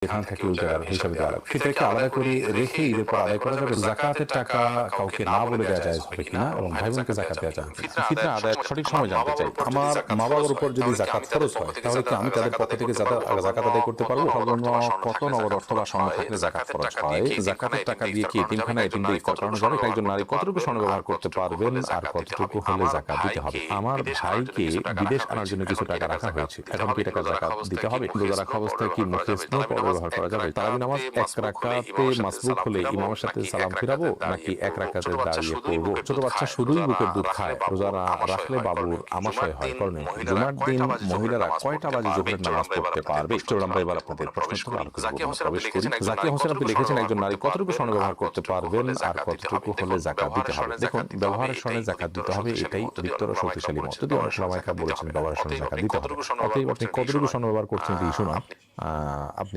এখানে থেকে ওই জায়গার হিসাবে দেওয়া লাগবে, সেটাকে আলাদা করে রেখে ঈদের পর আদায় করা যাবে। জাকাতের টাকা কাউকে না বলে দেওয়া যায় হবে কিনা, এবং ভাই বোনকে জাকাত দেওয়া যাবে কিনা। ফিতরা আদায়ের সঠিক সময় জানতে চাই। আমার মা বাবার উপর যদি জাকাত ফরজ হয়, তাহলে কি আমি তাদের পক্ষ থেকে জাকাত আদায় করতে পারবো? সর্বনিম্ন কত নগদ অর্থ বা স্বর্ণ থাকলে জাকাত ফরজ হয়? জাকাতের টাকা দিয়ে কি এতিমখানা এতিমদের ইফতার করানো যাবে? একজন নারী কতটুকু স্বর্ণ ব্যবহার করতে পারবেন আর কতটুকু হলে জাকাত দিতে হবে? আমার ভাইকে বিদেশ আনার জন্য কিছু টাকা রাখা হয়েছে, এখন কি টাকা জাকাত দিতে হবে? রোজা রাখা অবস্থায় কি মুখে স্নো পাউডার ব্যবহার করা যাবে? তারাবি নামাজ এক রাকাতে মাসবুক হলে ইমামের সাথে সালাম ফিরাবো নাকি এক রাকাতে দাঁড়িয়ে পড়বো? ছোট বাচ্চা শুধুই বুকের দুধ খায়, রোজা না রাখলে বাবুর আমাশয় হয়, করণীয় কি? জুমার দিন মহিলারা কয়টা বাজে জোহরের নামাজ পড়তে পারবে? চলুন আমরা এবার আপনাদের প্রশ্নোত্তর আলোচনায় প্রবেশ করি। জাকিয়া হোসেন আপনি লিখেছেন, একজন নারী কতটুকু স্বর্ণ ব্যবহার করতে পারবেন আর কতটুকু হলে জাকাত দিতে হবে? দেখুন, ব্যবহারের স্বর্ণে জাকাত দিতে হবে, এটাই বৃত্তর শক্তিশালী মত। যদি অনেক সময়কা বলেছেন ব্যবহারের স্বর্ণে জাকাত দিতে হবে, অতএব আপনি কতটুকু স্বর্ণ ব্যবহার করছেন এটি শোনা। আপনি